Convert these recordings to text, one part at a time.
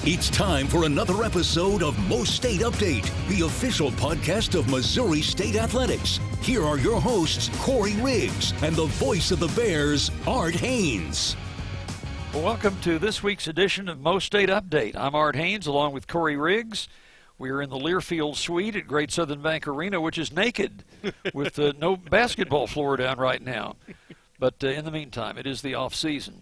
It's time for another episode of MoState Update, the official podcast of Missouri State Athletics. Here are your hosts, Corey Riggs, and the voice of the Bears, Art Haynes. Well, welcome to this week's edition of MoState Update. I'm Art Haynes along with Corey Riggs. We are in the Learfield Suite at Great Southern Bank Arena, which is naked with no basketball floor down right now. But in the meantime, it is the off season.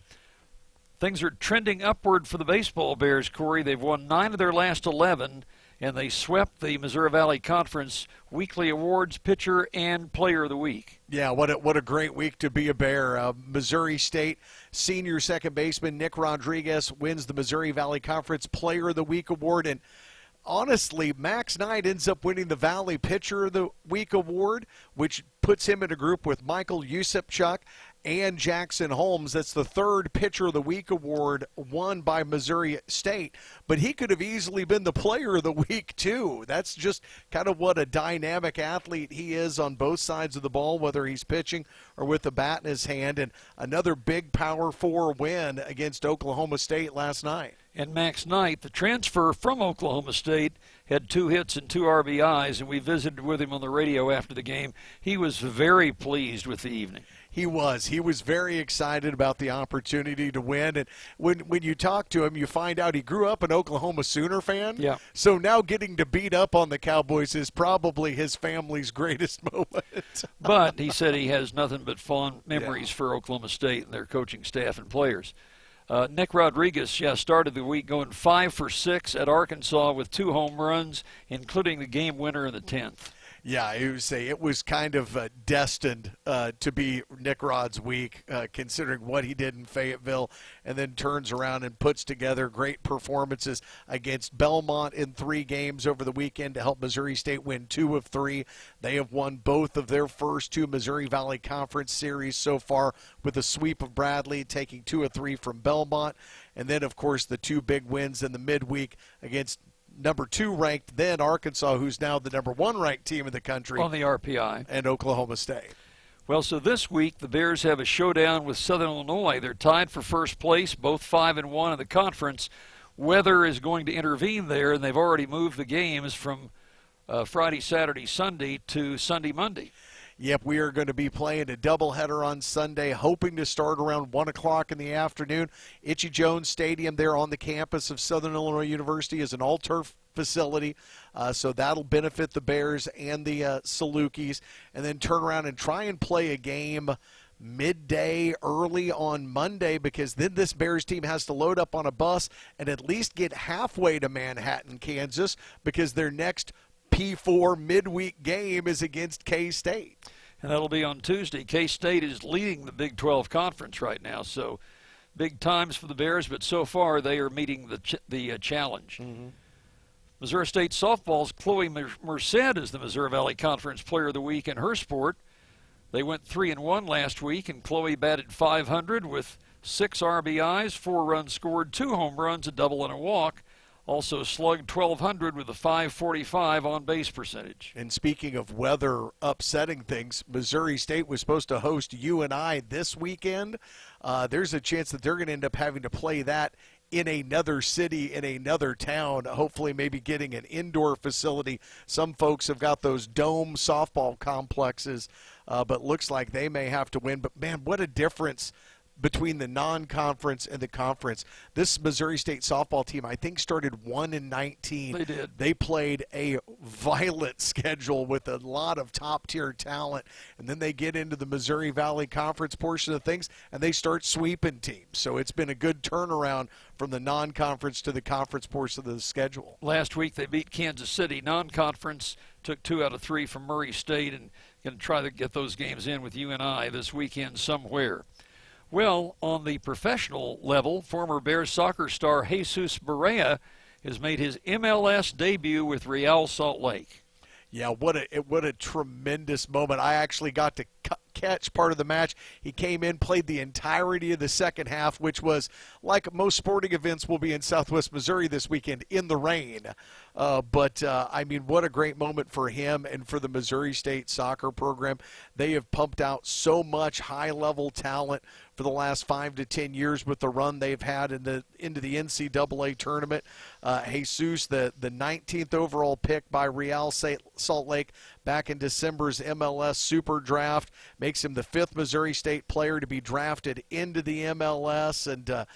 Things are trending upward for the baseball Bears, Corey. They've won 9 of their last 11, and they swept the Missouri Valley Conference Weekly Awards Pitcher and Player of the Week. Yeah, what a great week to be a Bear. Missouri State senior second baseman Nick Rodriguez wins the Missouri Valley Conference Player of the Week Award, and honestly, Max Knight ends up winning the Valley Pitcher of the Week Award, which puts him in a group with Michael Usipchuk and Jackson Holmes. That's the third Pitcher of the Week award won by Missouri State. But he could have easily been the Player of the Week, too. That's just kind of what a dynamic athlete he is on both sides of the ball, whether he's pitching or with the bat in his hand. And another big Power 4 win against Oklahoma State last night. And Max Knight, the transfer from Oklahoma State, had 2 hits and 2 RBIs, and we visited with him on the radio after the game. He was very pleased with the evening. He was very excited about the opportunity to win. And when you talk to him, you find out he grew up an Oklahoma Sooner fan. Yeah. So now getting to beat up on the Cowboys is probably his family's greatest moment. But he said he has nothing but fond memories for Oklahoma State and their coaching staff and players. Nick Rodriguez, started the week going 5 for 6 at Arkansas with 2 home runs, including the game winner in the 10th. Yeah, it was kind of destined to be Nick Rod's week, considering what he did in Fayetteville, and then turns around and puts together great performances against Belmont in 3 games over the weekend to help Missouri State win 2 of 3. They have won both of their first 2 Missouri Valley Conference series so far with a sweep of Bradley, taking 2 of 3 from Belmont. And then, of course, the 2 big wins in the midweek against number 2 ranked then Arkansas, who's now the number 1 ranked team in the country on the RPI, and Oklahoma State. Well, so this week the Bears have a showdown with Southern Illinois. They're tied for first place, both 5-1 in the conference. Weather is going to intervene there, and they've already moved the games from Friday, Saturday, Sunday to Sunday, Monday. Yep, we are going to be playing a doubleheader on Sunday, hoping to start around 1 o'clock in the afternoon. Itchy Jones Stadium there on the campus of Southern Illinois University is an all-turf facility, so that'll benefit the Bears and the Salukis, and then turn around and try and play a game midday early on Monday, because then this Bears team has to load up on a bus and at least get halfway to Manhattan, Kansas, because their next P4 midweek game is against K-State. And that'll be on Tuesday. K-State is leading the Big 12 Conference right now, so big times for the Bears, but so far they are meeting the challenge. Mm-hmm. Missouri State softball's Chloe Merced is the Missouri Valley Conference Player of the Week in her sport. They went 3-1 last week, and Chloe batted .500 with 6 RBIs, 4 runs scored, 2 home runs, a double and a walk. Also slugged 1,200 with a .545 on-base percentage. And speaking of weather upsetting things, Missouri State was supposed to host UNI this weekend. There's a chance that they're going to end up having to play that in another city, in another town, hopefully maybe getting an indoor facility. Some folks have got those dome softball complexes, but looks like they may have to win. But, man, what a difference between the non-conference and the conference. This Missouri State softball team, I think, started 1-19. They did. They played a violent schedule with a lot of top-tier talent, and then they get into the Missouri Valley Conference portion of things, and they start sweeping teams. So it's been a good turnaround from the non-conference to the conference portion of the schedule. Last week they beat Kansas City. Non-conference took 2 out of 3 from Murray State, and going to try to get those games in with UNI this weekend somewhere. Well, on the professional level, former Bears soccer star Jesus Barea has made his MLS debut with Real Salt Lake. Yeah, what a tremendous moment. I actually got to catch part of the match. He came in, played the entirety of the second half, which was, like most sporting events will be in Southwest Missouri this weekend, in the rain. But I mean, what a great moment for him and for the Missouri State soccer program. They have pumped out so much high-level talent for the last 5 to 10 years with the run they've had into the NCAA tournament. Jesus, the 19th overall pick by Real Salt Lake back in December's MLS Super Draft, makes him the 5th Missouri State player to be drafted into the MLS, and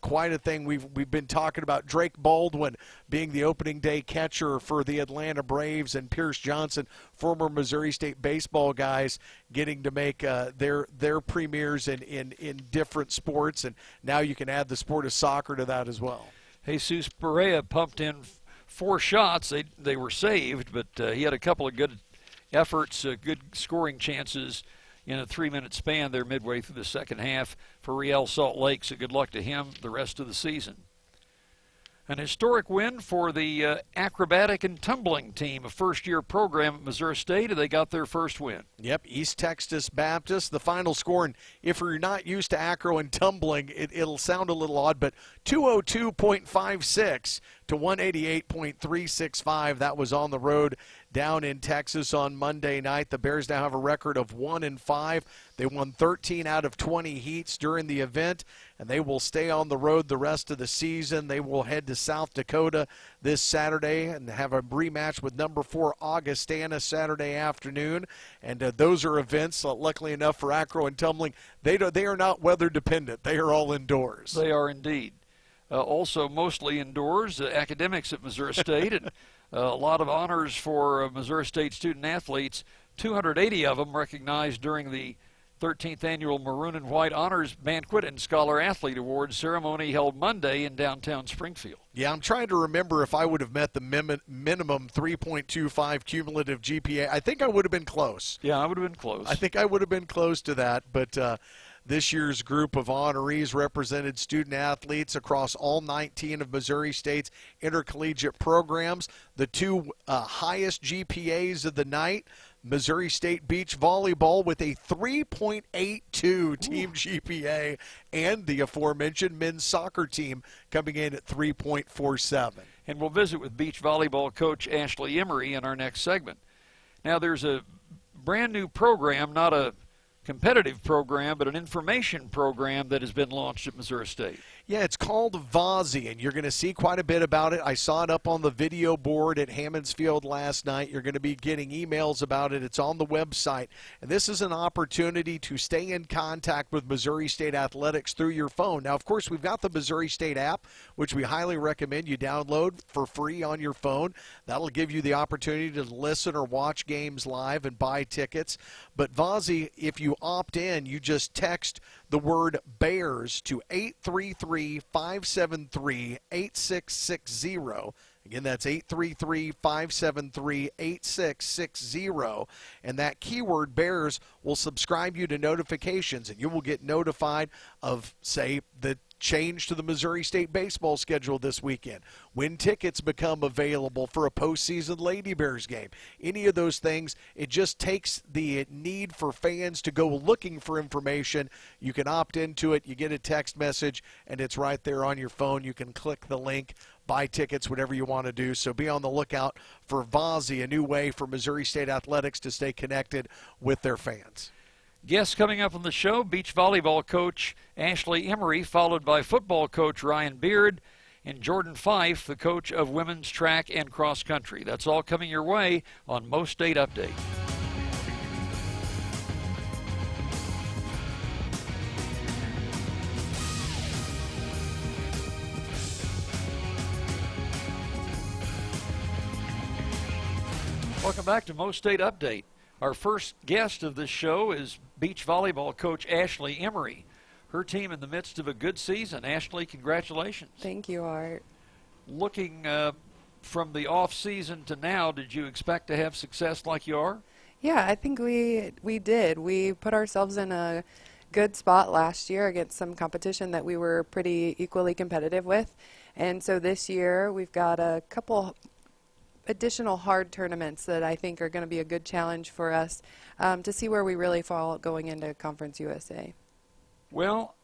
quite a thing. We've been talking about Drake Baldwin being the opening day catcher for the Atlanta Braves, and Pierce Johnson, former Missouri State baseball guys, getting to make their premieres in different sports, and now you can add the sport of soccer to that as well. Jesus Perea pumped in 4 shots. They were saved, but he had a couple of good efforts, good scoring chances in a 3-minute span there midway through the second half for Real Salt Lake, so good luck to him the rest of the season. An historic win for the acrobatic and tumbling team, a first-year program at Missouri State. They got their first win. Yep, East Texas Baptist. The final score, and if you're not used to acro and tumbling, it'll sound a little odd, but 202.56 to 188.365. That was on the road down in Texas on Monday night. The Bears now have a record of 1-5. They won 13 out of 20 heats during the event, and they will stay on the road the rest of the season. They will head to South Dakota this Saturday and have a rematch with number 4 Augustana Saturday afternoon. And those are events, luckily enough for acro and tumbling, they are not weather dependent. They are all indoors. They are indeed. Also mostly indoors, academics at Missouri State, and a lot of honors for Missouri State student athletes, 280 of them recognized during the 13th Annual Maroon and White Honors Banquet and Scholar Athlete Awards ceremony held Monday in downtown Springfield. Yeah, I'm trying to remember if I would have met the minimum 3.25 cumulative GPA. I think I would have been close. Yeah, I would have been close. I think I would have been close to that, but this year's group of honorees represented student athletes across all 19 of Missouri State's intercollegiate programs. The 2 highest GPAs of the night, Missouri State Beach Volleyball with a 3.82 team GPA, and the aforementioned men's soccer team coming in at 3.47. And we'll visit with beach volleyball coach Ashley Emery in our next segment. Now, there's a brand new program, not a competitive program, but an information program that has been launched at Missouri State. Yeah, it's called VASI, and you're going to see quite a bit about it. I saw it up on the video board at Hammonds Field last night. You're going to be getting emails about it. It's on the website. And this is an opportunity to stay in contact with Missouri State athletics through your phone. Now, of course, we've got the Missouri State app, which we highly recommend you download for free on your phone. That'll give you the opportunity to listen or watch games live and buy tickets. But VASI, if you opt in, you just text the word Bears to 833-573-8660. Again, that's 833-573-8660. And that keyword Bears will subscribe you to notifications, and you will get notified of, say, the change to the Missouri State baseball schedule this weekend, when tickets become available for a postseason Lady Bears game, any of those things. It just takes the need for fans to go looking for information. You can opt into it, you get a text message, and it's right there on your phone. You can click the link, buy tickets, whatever you want to do. So be on the lookout for VASI, a new way for Missouri State athletics to stay connected with their fans. Guests coming up on the show, beach volleyball coach Ashley Emery, followed by football coach Ryan Beard, and Jordan Fife, the coach of women's track and cross country. That's all coming your way on MoState Update. Welcome back to MoState Update. Our first guest of this show is beach volleyball coach Ashley Emery. Her team in the midst of a good season. Ashley, congratulations. Thank you, Art. Looking from the off season to now, did you expect to have success like you are? Yeah, I think we did. We put ourselves in a good spot last year against some competition that we were pretty equally competitive with. And so this year we've got a couple additional hard tournaments that I think are going to be a good challenge for us to see where we really fall going into Conference USA. Well,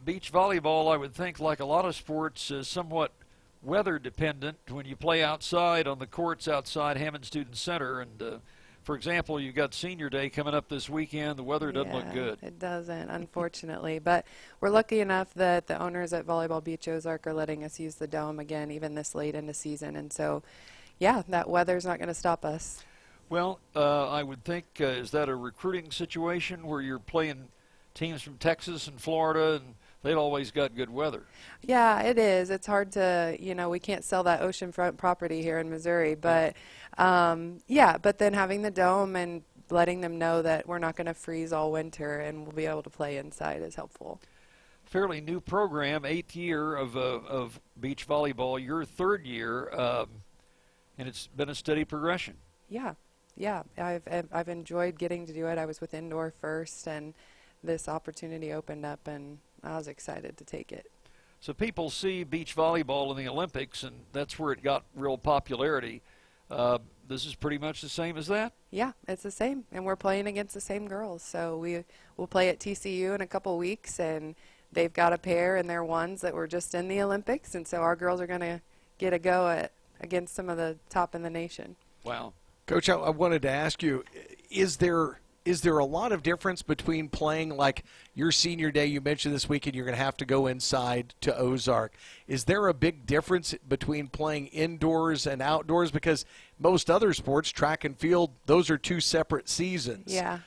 beach volleyball, I would think, like a lot of sports, is somewhat weather dependent when you play outside on the courts outside Hammond Student Center. And For example, you've got Senior Day coming up this weekend. The weather doesn't look good. It doesn't, unfortunately. But we're lucky enough that the owners at Volleyball Beach Ozark are letting us use the dome again, even this late in the season. And so, yeah, that weather's not going to stop us. Well, I would think, is that a recruiting situation where you're playing teams from Texas and Florida, and they've always got good weather? Yeah, it is. It's hard to, we can't sell that oceanfront property here in Missouri. But, but then having the dome and letting them know that we're not going to freeze all winter and we'll be able to play inside is helpful. Fairly new program, 8th year of beach volleyball, your 3rd year, and it's been a steady progression. Yeah. I've enjoyed getting to do it. I was with indoor first, and this opportunity opened up, and I was excited to take it. So people see beach volleyball in the Olympics, and that's where it got real popularity. This is pretty much the same as that? Yeah, it's the same, and we're playing against the same girls. So we'll play at TCU in a couple weeks, and they've got a pair in their ones that were just in the Olympics, and so our girls are going to get a go against some of the top in the nation. Wow. Coach, I wanted to ask you, is there a lot of difference between playing like your Senior Day? You mentioned this weekend you're going to have to go inside to Ozark. Is there a big difference between playing indoors and outdoors? Because most other sports, track and field, those are 2 separate seasons. Yeah.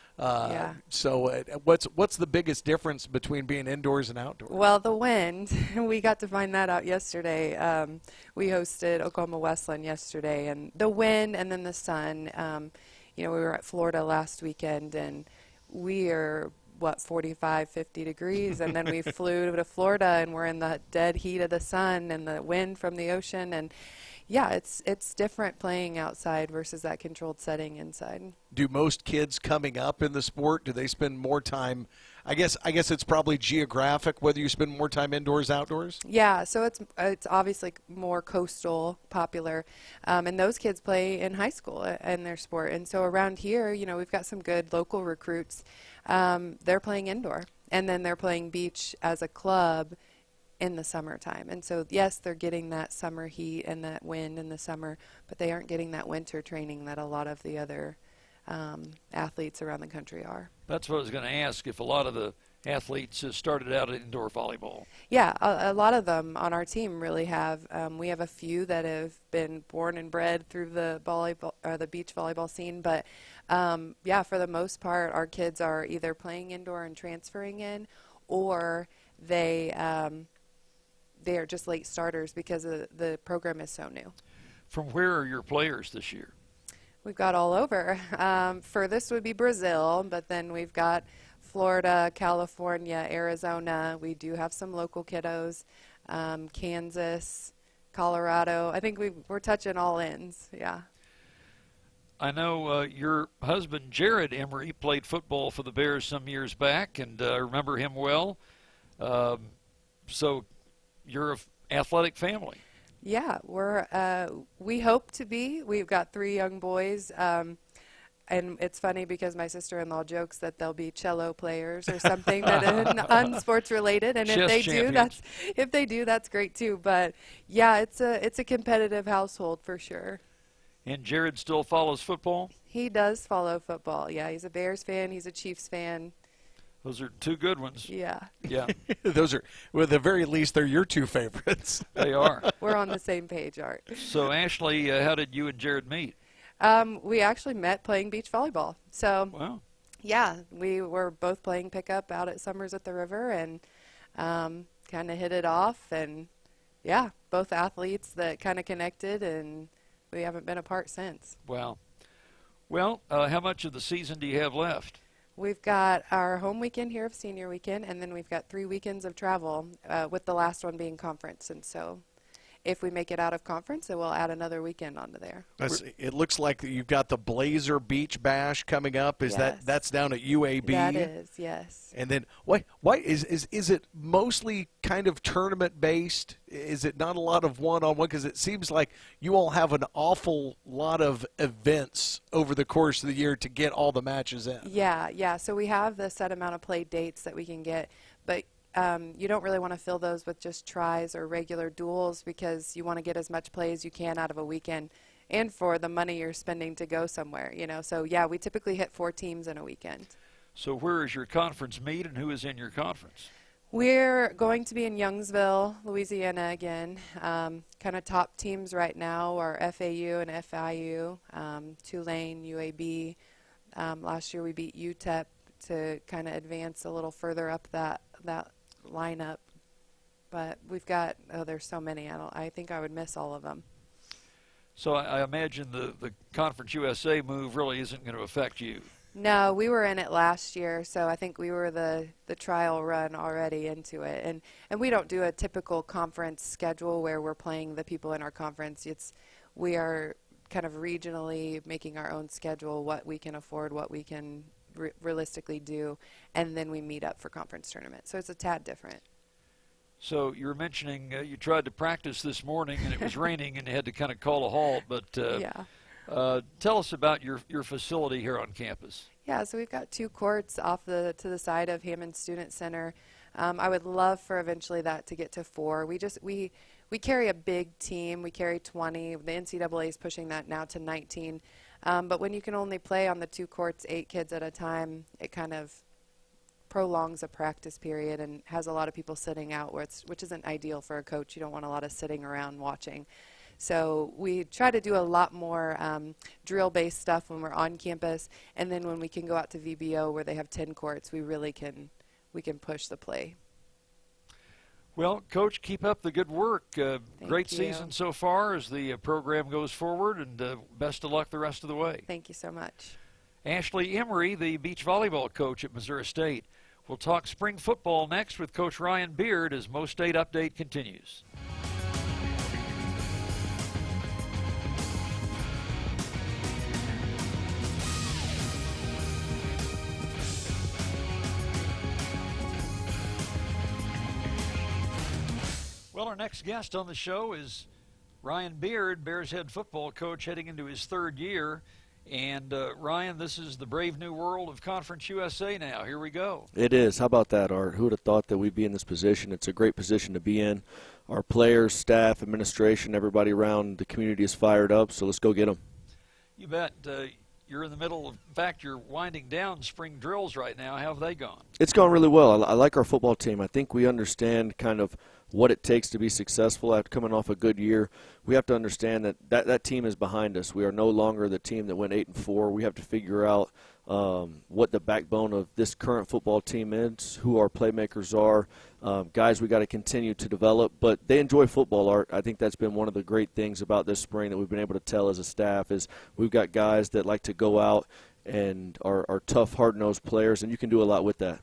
So what's the biggest difference between being indoors and outdoors? Well, the wind, we got to find that out yesterday. We hosted Oklahoma Westland yesterday, and the wind and then the sun. We were at Florida last weekend, and we are, 45, 50 degrees, and then we flew to Florida, and we're in the dead heat of the sun and the wind from the ocean, and yeah, it's different playing outside versus that controlled setting inside. Do most kids coming up in the sport, do they spend more time, I guess it's probably geographic, whether you spend more time indoors, outdoors? Yeah, so it's obviously more coastal popular, and those kids play in high school in their sport. And so around here, we've got some good local recruits. They're playing indoor, and then they're playing beach as a club in the summertime. And so, yes, they're getting that summer heat and that wind in the summer, but they aren't getting that winter training that a lot of the other athletes around the country are. That's what I was going to ask, if a lot of the athletes started out at indoor volleyball. Yeah, a lot of them on our team really have. We have a few that have been born and bred through the beach volleyball scene, but for the most part, our kids are either playing indoor and transferring in, or they are just late starters because the program is so new. From where are your players this year? We've got all over. Furthest would be Brazil, but then we've got Florida, California, Arizona. We do have some local kiddos. Kansas, Colorado. I think we're touching all ends, yeah. I know your husband, Jared Emery, played football for the Bears some years back, and I remember him well. So you're an athletic family. Yeah, we hope to be. We've got 3 young boys, and it's funny because my sister-in-law jokes that they'll be cello players or something that unsports related, and if they do, that's great too. But yeah, it's a competitive household for sure. And Jared still follows football? He does follow football. Yeah, he's a Bears fan. He's a Chiefs fan. Those are 2 good ones. Yeah. Yeah. Those are, well, at the very least, they're your 2 favorites. They are. We're on the same page, Art. So, Ashley, how did you and Jared meet? We actually met playing beach volleyball. So, wow. Yeah, we were both playing pickup out at Summers at the River, and kind of hit it off. And, yeah, both athletes that kind of connected, and we haven't been apart since. Wow. Well, how much of the season do you have left? We've got our home weekend here of senior weekend, and then we've got 3 weekends of travel, with the last one being conference. And so if we make it out of conference, then we'll add another weekend onto there. It looks like you've got the Blazer Beach Bash coming up. That's down at UAB? That is, yes. And then why is it mostly kind of tournament based? Is it not a lot of one-on-one? Because it seems like you all have an awful lot of events over the course of the year to get all the matches in. Yeah. So we have the set amount of play dates that we can get, but you don't really want to fill those with just tries or regular duels, because you want to get as much play as you can out of a weekend. and for the money you're spending to go somewhere, you know. So yeah, we typically hit 4 teams in a weekend. So where is your conference meet, and who is in your conference? We're going to be in Youngsville, Louisiana again. Kind of top teams right now are FAU and FIU, Tulane, UAB. Last year we beat UTEP to kind of advance a little further up that lineup. But we've got, there's so many. I think I would miss all of them. So I imagine the Conference USA move really isn't going to affect you. No, we were in it last year, so I think we were the trial run already into it. And we don't do a typical conference schedule where we're playing the people in our conference. We are kind of regionally making our own schedule, what we can afford, what we can realistically do, and then we meet up for conference tournament. So it's a tad different. So you were mentioning you tried to practice this morning and it was raining and you had to kind of call a halt, but yeah. Tell us about your facility here on campus. Yeah, so we've got 2 courts off to the side of Hammond Student Center. I would love for eventually that to get to 4. We carry a big team. We carry 20. The NCAA is pushing that now to 19. But when you can only play on the 2 courts 8 kids at a time, it kind of prolongs a practice period and has a lot of people sitting out, which isn't ideal for a coach. You don't want a lot of sitting around watching. So we try to do a lot more drill-based stuff when we're on campus, and then when we can go out to VBO where they have 10 courts, we can push the play. Well, Coach, keep up the good work. Great you. season so far as the program goes forward, and best of luck the rest of the way. Thank you so much. Ashley Emery, the beach volleyball coach at Missouri State. We'll talk spring football next with Coach Ryan Beard as MoState Update continues. Well, our next guest on the show is Ryan Beard, Bears head football coach heading into his 3rd year. And, Ryan, this is the brave new world of Conference USA now. Here we go. It is. How about that, Art? Who would have thought that we'd be in this position? It's a great position to be in. Our players, staff, administration, everybody around the community is fired up, so let's go get them. You bet. You're in the middle of, in fact, you're winding down spring drills right now. How have they gone? It's gone really well. I like our football team. I think we understand kind of what it takes to be successful after coming off a good year. We have to understand that team is behind us. We are no longer the team that went 8-4. We have to figure out what the backbone of this current football team is, who our playmakers are, guys we got to continue to develop. But they enjoy football, Art. I think that's been one of the great things about this spring that we've been able to tell as a staff is we've got guys that like to go out and are tough, hard-nosed players, and you can do a lot with that.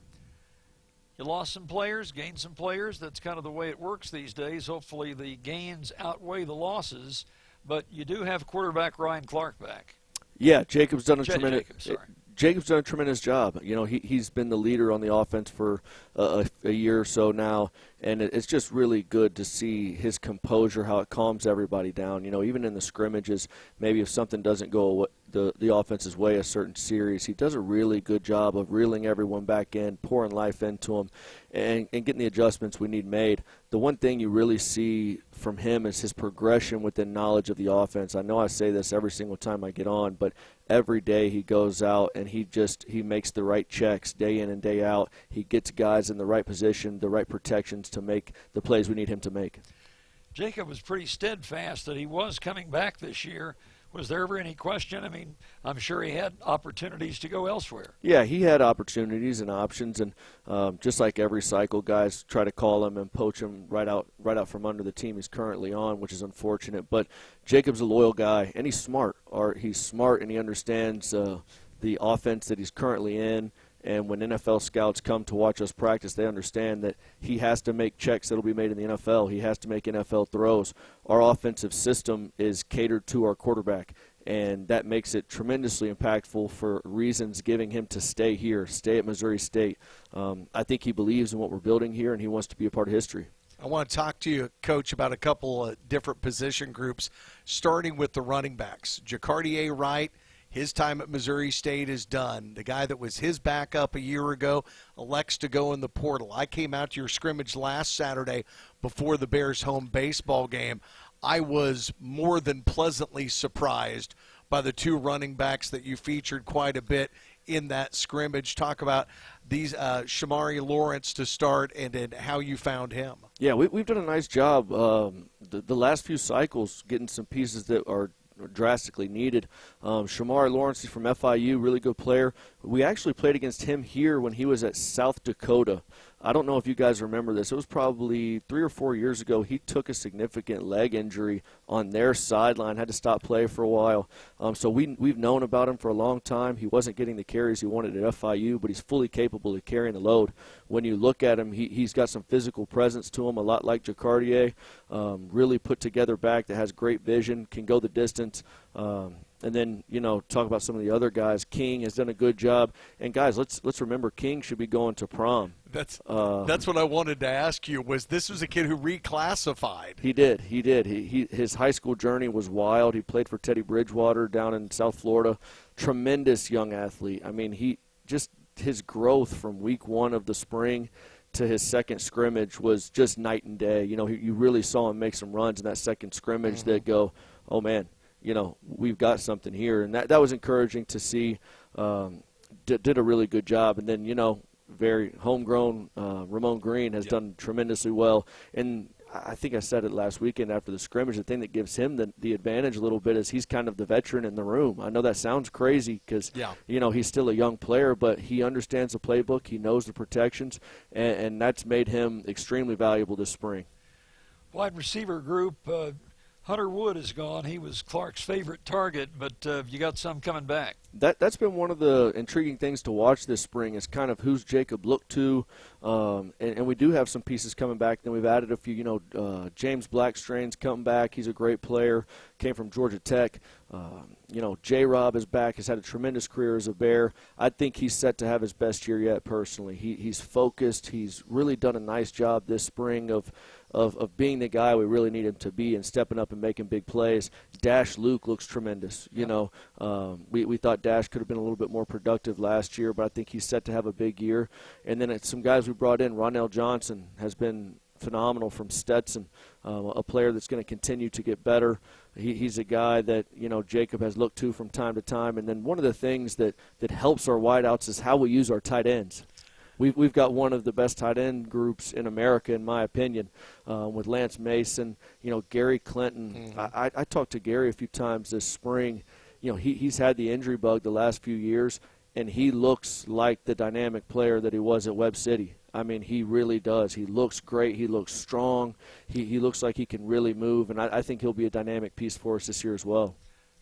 You lost some players, gained some players. That's kind of the way it works these days. Hopefully the gains outweigh the losses. But you do have quarterback Ryan Clark back. Yeah, Jacob's done a tremendous. Jacob's done a tremendous job. You know, he's been the leader on the offense for a year or so now, and it's just really good to see his composure, how it calms everybody down. You know, even in the scrimmages, maybe if something doesn't go the offense's way a certain series, he does a really good job of reeling everyone back in, pouring life into them, and getting the adjustments we need made. The one thing you really see from him is his progression within knowledge of the offense. I know I say this every single time I get on, but every day he goes out and he makes the right checks day in and day out. He gets guys in the right position, the right protections to make the plays we need him to make. Jacob was pretty steadfast that he was coming back this year. Was there ever any question? I mean, I'm sure he had opportunities to go elsewhere. Yeah, he had opportunities and options, and just like every cycle, guys try to call him and poach him right out from under the team he's currently on, which is unfortunate. But Jacob's a loyal guy, and he's smart. He's smart, and he understands the offense that he's currently in. And when NFL scouts come to watch us practice, they understand that he has to make checks that will be made in the NFL. He has to make NFL throws. Our offensive system is catered to our quarterback, and that makes it tremendously impactful for reasons giving him to stay here, stay at Missouri State. I think he believes in what we're building here, and he wants to be a part of history. I want to talk to you, Coach, about a couple of different position groups, starting with the running backs. Jacardier Wright, his time at Missouri State is done. The guy that was his backup a year ago elects to go in the portal. I came out to your scrimmage last Saturday before the Bears home baseball game. I was more than pleasantly surprised by the two running backs that you featured quite a bit in that scrimmage. Talk about these Shamari Lawrence to start and how you found him. Yeah, we've done a nice job the last few cycles getting some pieces that are drastically needed. Shamari Lawrence is from FIU, really good player. We actually played against him here when he was at South Dakota. I don't know if you guys remember this. It was probably 3 or 4 years ago. He took a significant leg injury on their sideline, had to stop play for a while. So we've known about him for a long time. He wasn't getting the carries he wanted at FIU, but he's fully capable of carrying the load. When you look at him, he's got some physical presence to him, a lot like Jacardier. Really put together back that has great vision, can go the distance. And then, talk about some of the other guys. King has done a good job. And, guys, let's remember King should be going to prom. That's what I wanted to ask you, this was a kid who reclassified. He did. His high school journey was wild. He played for Teddy Bridgewater down in South Florida. Tremendous young athlete. I mean, his growth from week 1 of the spring to his second scrimmage was just night and day. You really saw him make some runs in that second scrimmage that go, oh, man. We've got something here. And that was encouraging to see. Did a really good job. And then, very homegrown Ramon Green has done tremendously well. And I think I said it last weekend after the scrimmage, the thing that gives him the advantage a little bit is he's kind of the veteran in the room. I know that sounds crazy because, he's still a young player, but he understands the playbook. He knows the protections, and that's made him extremely valuable this spring. Wide receiver group, Hunter Wood is gone. He was Clark's favorite target, but you got some coming back. That's been one of the intriguing things to watch this spring is kind of who's Jacob looked to, and we do have some pieces coming back. Then we've added a few, James Blackstrain's coming back. He's a great player, came from Georgia Tech. J-Rob is back, has had a tremendous career as a Bear. I think he's set to have his best year yet personally. He's focused. He's really done a nice job this spring of being the guy we really need him to be and stepping up and making big plays. Dash Luke looks tremendous. We thought Dash could have been a little bit more productive last year, but I think he's set to have a big year. And then it's some guys we brought in. Ronell Johnson has been phenomenal from Stetson, a player that's going to continue to get better. He's a guy that, Jacob has looked to from time to time. And then one of the things that helps our wideouts is how we use our tight ends. We've got one of the best tight end groups in America, in my opinion, with Lance Mason, Gary Clinton. Mm-hmm. I talked to Gary a few times this spring. He's had the injury bug the last few years, and he looks like the dynamic player that he was at Webb City. I mean, he really does. He looks great. He looks strong. He looks like he can really move, and I think he'll be a dynamic piece for us this year as well.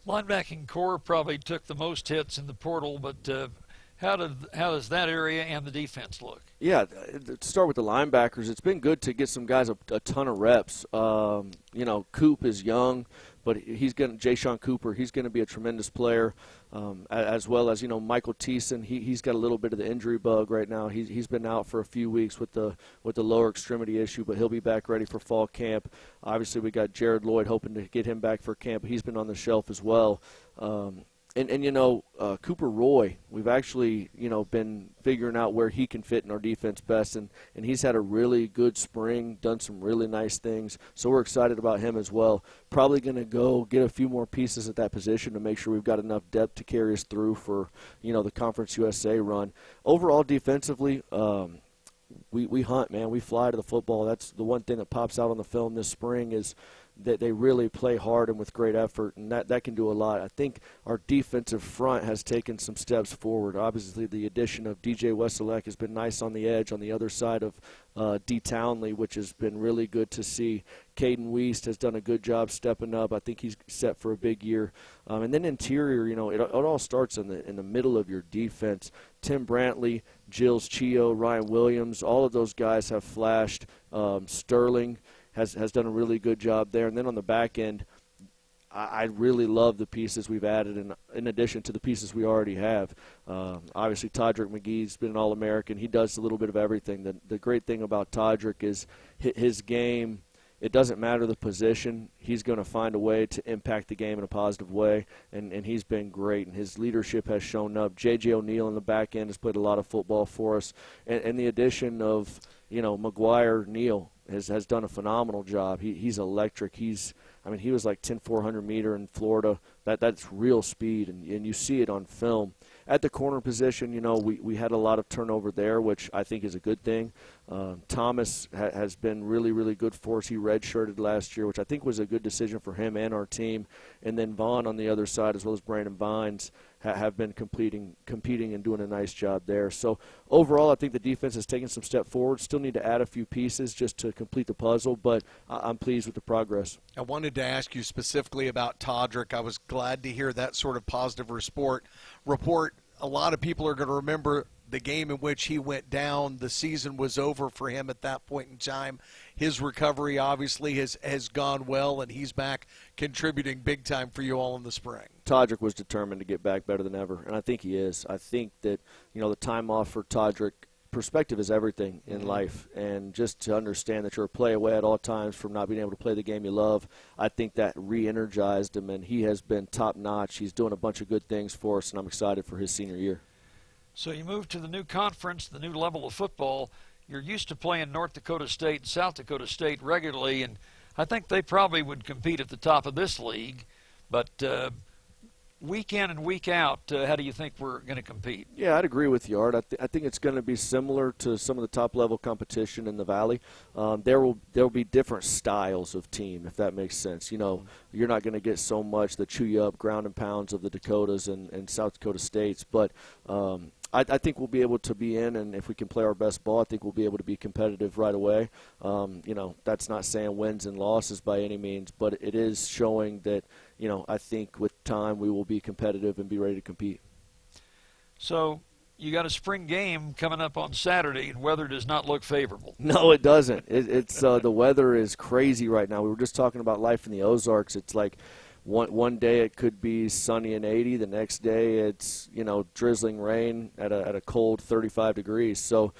Linebacking core probably took the most hits in the portal, but how does that area and the defense look? Yeah, to start with the linebackers, it's been good to get some guys a ton of reps. Coop is young, but Jayshon Cooper, he's going to be a tremendous player, as well as, Michael Thiessen. He's got a little bit of the injury bug right now. He's been out for a few weeks with the lower extremity issue, but he'll be back ready for fall camp. Obviously, we got Jared Lloyd hoping to get him back for camp. He's been on the shelf as well. Cooper Roy, we've actually, been figuring out where he can fit in our defense best, and he's had a really good spring, done some really nice things, so we're excited about him as well. Probably going to go get a few more pieces at that position to make sure we've got enough depth to carry us through for, the Conference USA run. Overall, defensively, we hunt, man. We fly to the football. That's the one thing that pops out on the film this spring is that they really play hard and with great effort, and that can do a lot. I think our defensive front has taken some steps forward. Obviously, the addition of DJ Wesolek has been nice on the edge on the other side of D. Townley, which has been really good to see. Caden Wiest has done a good job stepping up. I think he's set for a big year. And then interior, it all starts in the middle of your defense. Tim Brantley, Jills Chio, Ryan Williams, all of those guys have flashed. Sterling has done a really good job there. And then on the back end, I really love the pieces we've added in addition to the pieces we already have. Obviously, Todrick McGee's been an All-American. He does a little bit of everything. The great thing about Todrick is his game, it doesn't matter the position. He's going to find a way to impact the game in a positive way, and he's been great, and his leadership has shown up. J.J. O'Neal in the back end has played a lot of football for us, and the addition of, McGuire, Neal, has done a phenomenal job. He's electric. He was like 10-400 meter in Florida. That's real speed, and you see it on film. At the corner position, we had a lot of turnover there, which I think is a good thing. Thomas has been really, really good for us. He redshirted last year, which I think was a good decision for him and our team. And then Vaughn on the other side, as well as Brandon Vines, have been competing and doing a nice job there. So overall, I think the defense has taken some step forward. Still need to add a few pieces just to complete the puzzle, but I'm pleased with the progress. I wanted to ask you specifically about Todrick. I was glad to hear that sort of positive report. A lot of people are going to remember the game in which he went down. The season was over for him at that point in time. His recovery obviously has gone well, and he's back contributing big time for you all in the spring. Todrick was determined to get back better than ever, and I think he is. I think that, the time off for Todrick, perspective is everything in life, and just to understand that you're a play away at all times from not being able to play the game you love, I think that re-energized him, and he has been top-notch. He's doing a bunch of good things for us, and I'm excited for his senior year. So you move to the new conference, the new level of football. You're used to playing North Dakota State and South Dakota State regularly, and I think they probably would compete at the top of this league. But week in and week out, how do you think we're going to compete? Yeah, I'd agree with you, Art. I think it's going to be similar to some of the top-level competition in the Valley. There will be different styles of team, if that makes sense. You're not going to get so much the chew-you-up ground and pounds of the Dakotas and South Dakota States, but I think we'll be able to be in, and if we can play our best ball, I think we'll be able to be competitive right away. That's not saying wins and losses by any means, but it is showing that, I think with time we will be competitive and be ready to compete. So you got a spring game coming up on Saturday, and weather does not look favorable. No, it doesn't. It's the weather is crazy right now. We were just talking about life in the Ozarks. It's like one day it could be sunny and 80. The next day it's drizzling rain at a cold 35 degrees. So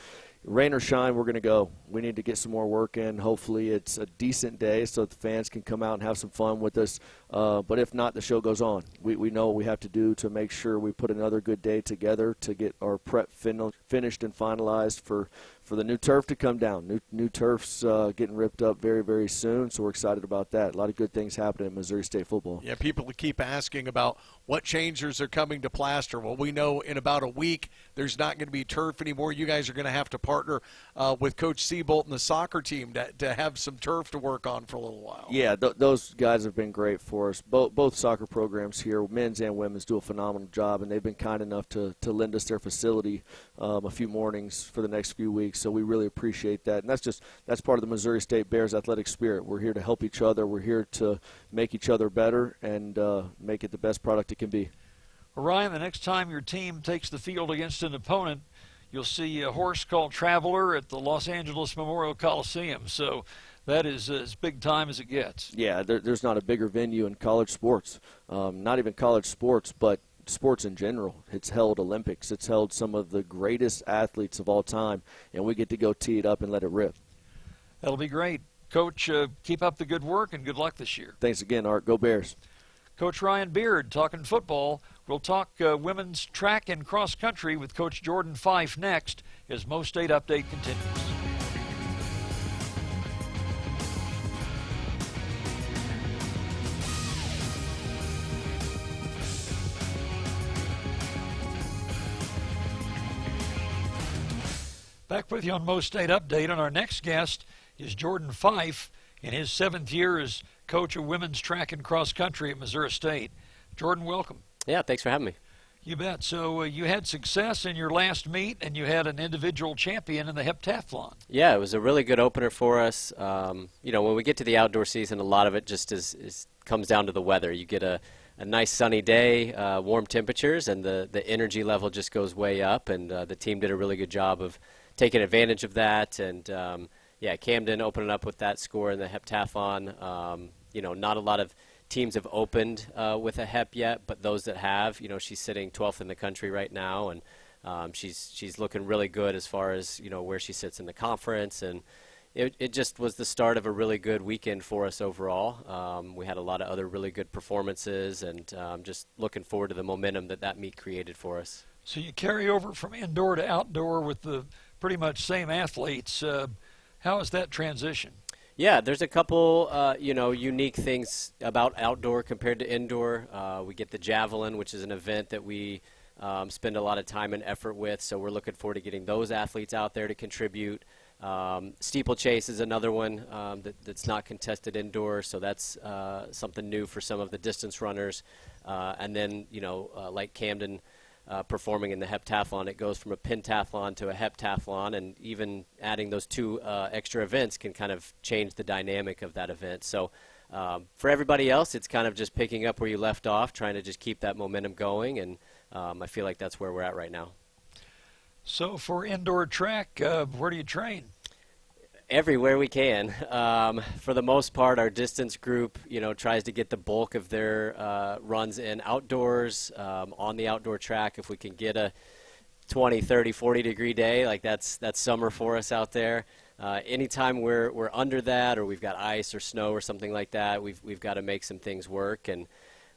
rain or shine, we're going to go. We need to get some more work in. Hopefully it's a decent day so that the fans can come out and have some fun with us. But if not, the show goes on. We know what we have to do to make sure we put another good day together to get our prep finished and finalized for the new turf to come down. New turf's getting ripped up very, very soon, so we're excited about that. A lot of good things happening in Missouri State football. Yeah, people keep asking about what changes are coming to plaster. Well, we know in about a week there's not going to be turf anymore. You guys are going to have to partner with Coach Seabolt and the soccer team to have some turf to work on for a little while. Yeah, those guys have been great for us. Both soccer programs here, men's and women's, do a phenomenal job, and they've been kind enough to lend us their facility a few mornings for the next few weeks. So we really appreciate that, and that's part of the Missouri State Bears athletic spirit. We're here to help each other. We're here to make each other better and make it the best product it can be. Well, Ryan, the next time your team takes the field against an opponent, you'll see a horse called Traveler at the Los Angeles Memorial Coliseum. So that is as big time as it gets. Yeah, there's not a bigger venue in college sports. Not even college sports, but sports in general. It's held Olympics. It's held some of the greatest athletes of all time, and we get to go tee it up and let it rip. That'll be great. Coach, keep up the good work and good luck this year. Thanks again, Art. Go Bears. Coach Ryan Beard talking football. We'll talk women's track and cross country with Coach Jordan Fife next as MoState Update continues. Back with you on MoState Update, and our next guest is Jordan Fife in his 7th year as coach of women's track and cross country at Missouri State. Jordan, welcome. Yeah, thanks for having me. You bet. So you had success in your last meet, and you had an individual champion in the heptathlon. Yeah, it was a really good opener for us. When we get to the outdoor season, a lot of it just comes down to the weather. You get a nice sunny day, warm temperatures, and the energy level just goes way up, and the team did a really good job of taking advantage of that. And, Camden opening up with that score in the heptathlon. Not a lot of teams have opened with a hep yet, but those that have, she's sitting 12th in the country right now, and she's looking really good as far as, where she sits in the conference. And it just was the start of a really good weekend for us overall. We had a lot of other really good performances, and just looking forward to the momentum that meet created for us. So you carry over from indoor to outdoor with the pretty much same athletes. How is that transition? Yeah, there's a couple, unique things about outdoor compared to indoor. We get the javelin, which is an event that we spend a lot of time and effort with, so we're looking forward to getting those athletes out there to contribute. Steeplechase is another one that's not contested indoors, so that's something new for some of the distance runners. And then, like Camden performing in the heptathlon, it goes from a pentathlon to a heptathlon, and even adding those two extra events can kind of change the dynamic of that event. So for everybody else, it's kind of just picking up where you left off, trying to just keep that momentum going, and I feel like that's where we're at right now. So for indoor track, where do you train? Everywhere we can. For the most part, our distance group, tries to get the bulk of their runs in outdoors, on the outdoor track. If we can get a 20, 30, 40-degree day, like that's summer for us out there. Anytime we're under that, or we've got ice or snow or something like that, we've got to make some things work. And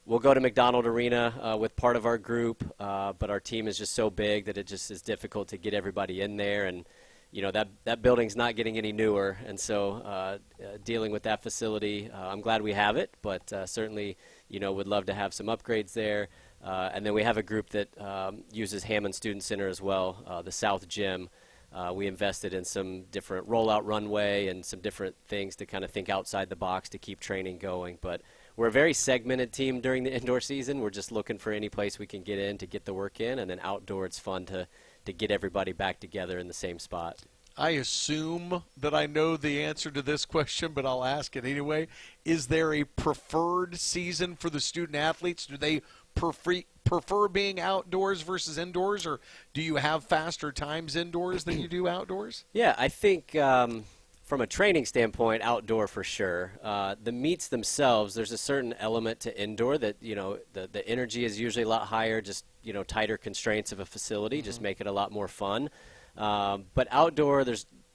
we'll go to McDonald Arena with part of our group, but our team is just so big that it just is difficult to get everybody in there. And that building's not getting any newer, and so dealing with that facility, I'm glad we have it, but certainly, would love to have some upgrades there. And then we have a group that uses Hammond Student Center as well, the South Gym. We invested in some different rollout runway and some different things to kind of think outside the box to keep training going. But we're a very segmented team during the indoor season. We're just looking for any place we can get in to get the work in, and then outdoor it's fun to get everybody back together in the same spot. I assume that I know the answer to this question, but I'll ask it anyway. Is there a preferred season for the student athletes? Do they prefer being outdoors versus indoors, or do you have faster times indoors than you do outdoors? Yeah, I think from a training standpoint, outdoor for sure. The meets themselves, there's a certain element to indoor that, the energy is usually a lot higher, just, tighter constraints of a facility just make it a lot more fun. But outdoor,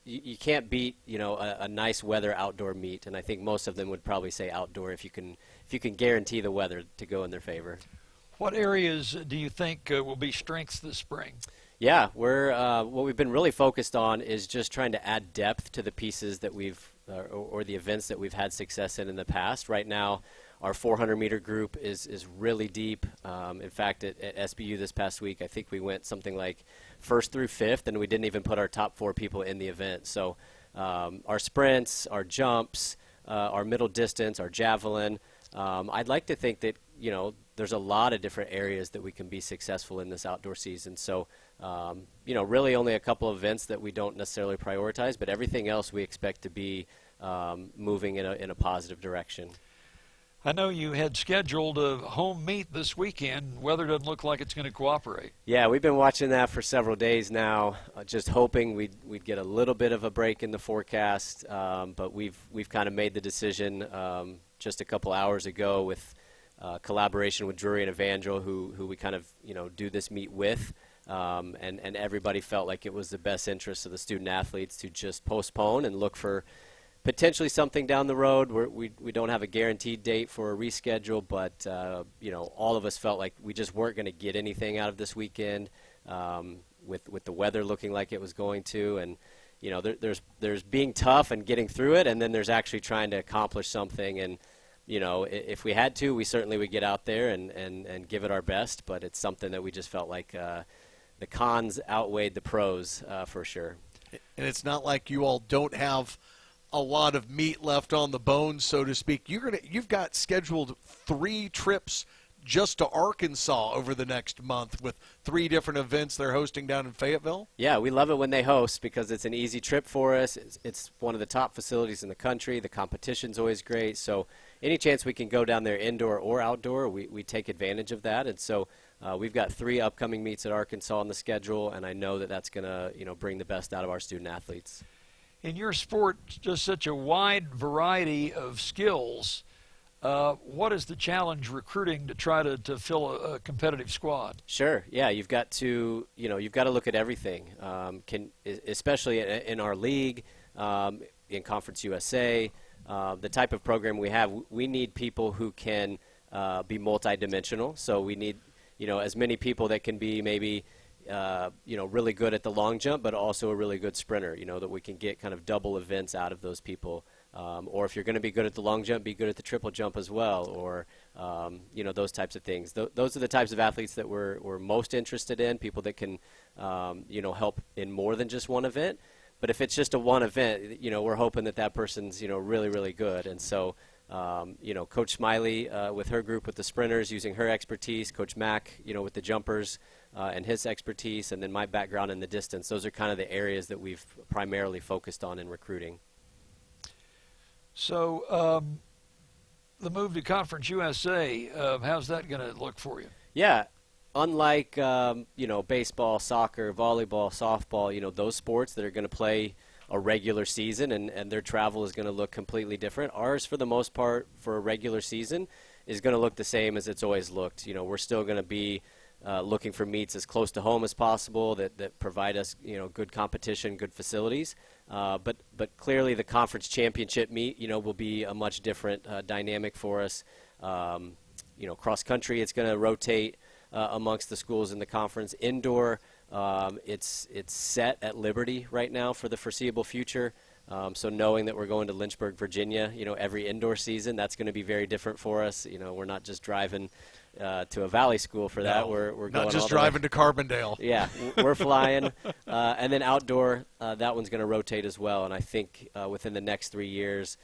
you can't beat, a nice weather outdoor meet, and I think most of them would probably say outdoor if you can guarantee the weather to go in their favor. What areas do you think will be strengths this spring? Yeah, what we've been really focused on is just trying to add depth to the pieces that we've or the events that we've had success in the past. Right now, our 400-meter group is really deep. In fact, at SBU this past week, I think we went something like first through fifth, and we didn't even put our top 4 people in the event. So our sprints, our jumps, our middle distance, our javelin, I'd like to think that, there's a lot of different areas that we can be successful in this outdoor season. So, really only a couple of events that we don't necessarily prioritize, but everything else we expect to be moving in a positive direction. I know you had scheduled a home meet this weekend. Weather doesn't look like it's going to cooperate. Yeah, we've been watching that for several days now, just hoping we'd get a little bit of a break in the forecast. But we've kind of made the decision just a couple hours ago with collaboration with Drury and Evangel, who we kind of do this meet with. And everybody felt like it was the best interest of the student athletes to just postpone and look for potentially something down the road. We don't have a guaranteed date for a reschedule, but all of us felt like we just weren't going to get anything out of this weekend with the weather looking like it was going to. And there's being tough and getting through it, and then there's actually trying to accomplish something. And if we had to, we certainly would get out there and give it our best. But it's something that we just felt like the cons outweighed the pros for sure. And it's not like you all don't have a lot of meat left on the bones, so to speak. You've got scheduled 3 trips just to Arkansas over the next month with 3 different events they're hosting down in Fayetteville. Yeah, we love it when they host because it's an easy trip for us. It's one of the top facilities in the country. The competition's always great. So any chance we can go down there indoor or outdoor, we take advantage of that. And so we've got 3 upcoming meets at Arkansas on the schedule, and I know that that's going to bring the best out of our student athletes. In your sport, just such a wide variety of skills, what is the challenge recruiting to try to fill a competitive squad? Sure. Yeah, you've got to look at everything. Especially in our league, in Conference USA, the type of program we have, we need people who can be multidimensional. So we need as many people that can be maybe really good at the long jump, but also a really good sprinter, that we can get kind of double events out of those people. Or if you're going to be good at the long jump, be good at the triple jump as well, or, those types of things. Those are the types of athletes that we're most interested in, people that can, help in more than just one event. But if it's just a one event, we're hoping that person's, really, really good. And so, Coach Smiley with her group with the sprinters using her expertise, Coach Mack, with the jumpers and his expertise, and then my background in the distance. Those are kind of the areas that we've primarily focused on in recruiting. So the move to Conference USA, how's that going to look for you? Yeah. Unlike, baseball, soccer, volleyball, softball, those sports that are going to play a regular season and their travel is going to look completely different. Ours, for the most part, for a regular season is going to look the same as it's always looked. We're still going to be looking for meets as close to home as possible that provide us, good competition, good facilities. But clearly the conference championship meet, will be a much different dynamic for us. Cross country, it's going to rotate amongst the schools in the conference. Indoor, it's set at Liberty right now for the foreseeable future. So knowing that we're going to Lynchburg, Virginia, every indoor season, that's going to be very different for us. We're not just driving to a valley school for that. No, we're going not just all the way. driving to Carbondale. Yeah, we're flying. And then outdoor, that one's going to rotate as well. And I think within the next 3 years,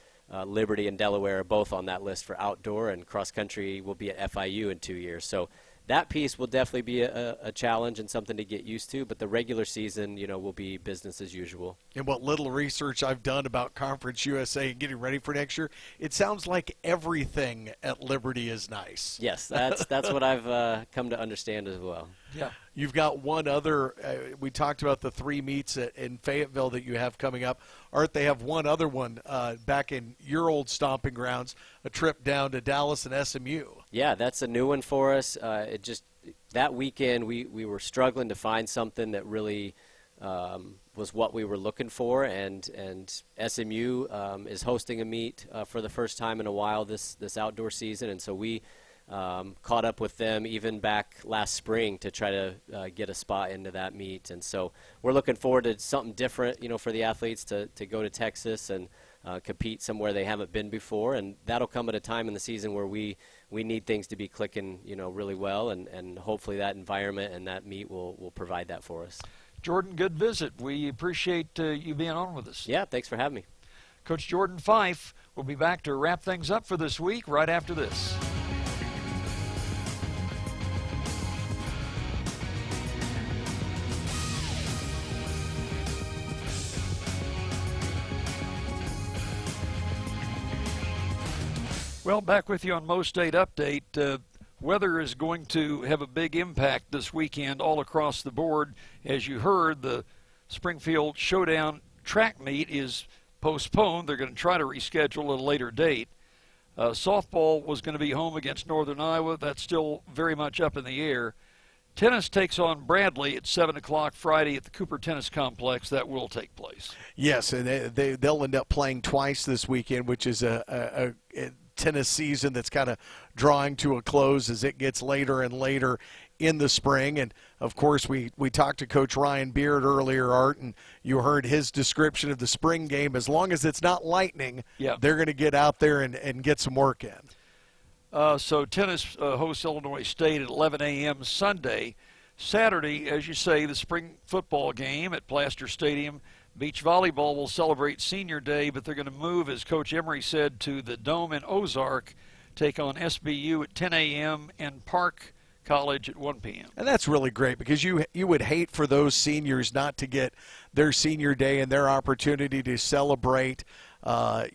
Liberty and Delaware are both on that list for outdoor, and cross country will be at FIU in 2 years. So that piece will definitely be a challenge and something to get used to, but the regular season, will be business as usual. And what little research I've done about Conference USA and getting ready for next year, it sounds like everything at Liberty is nice. Yes, that's what I've come to understand as well. Yeah. You've got one other, we talked about the 3 meets in Fayetteville that you have coming up. Art, they have one other one back in your old stomping grounds, a trip down to Dallas and SMU. Yeah, that's a new one for us. That weekend we were struggling to find something that really was what we were looking for, and SMU is hosting a meet for the first time in a while this outdoor season, and so we caught up with them even back last spring to try to get a spot into that meet. And so we're looking forward to something different, for the athletes to go to Texas and compete somewhere they haven't been before. And that'll come at a time in the season where we need things to be clicking, really well. And hopefully that environment and that meet will provide that for us. Jordan, good visit. We appreciate you being on with us. Yeah, thanks for having me. Coach Jordan Fife will be back to wrap things up for this week right after this. Well, back with you on MoState Update. Weather is going to have a big impact this weekend all across the board. As you heard, the Springfield Showdown track meet is postponed. They're going to try to reschedule at a later date. Softball was going to be home against Northern Iowa. That's still very much up in the air. Tennis takes on Bradley at 7 o'clock Friday at the Cooper Tennis Complex. That will take place. Yes, and they'll end up playing twice this weekend, which is a tennis season that's kind of drawing to a close as it gets later and later in the spring. And of course we talked to Coach Ryan Beard earlier, Art, and you heard his description of the spring game. As long as it's not lightning, they're going to get out there and get some work in. So tennis hosts Illinois State at 11 a.m. Sunday. Saturday, as you say, the spring football game at Plaster Stadium. Beach volleyball will celebrate Senior Day, but they're going to move, as Coach Emery said, to the Dome in Ozark, take on SBU at 10 a.m. and Park College at 1 p.m. And that's really great, because you would hate for those seniors not to get their Senior Day and their opportunity to celebrate.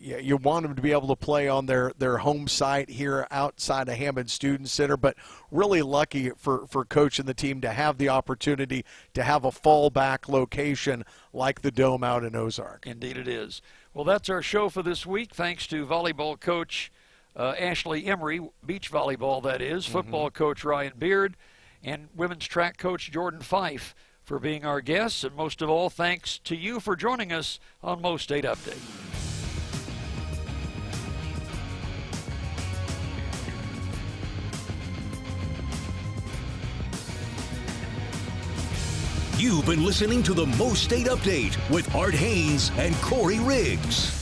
You want them to be able to play on their home site here outside of Hammond Student Center, but really lucky for Coach and the team to have the opportunity to have a fallback location like the Dome out in Ozark. Indeed it is. Well, that's our show for this week. Thanks to volleyball coach Ashley Emery, beach volleyball that is, football coach Ryan Beard, and women's track coach Jordan Fife for being our guests. And most of all, thanks to you for joining us on MoState Update. You've been listening to the MoState Update with Art Haynes and Corey Riggs.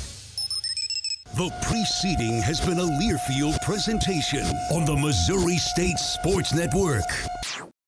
The preceding has been a Learfield presentation on the Missouri State Sports Network.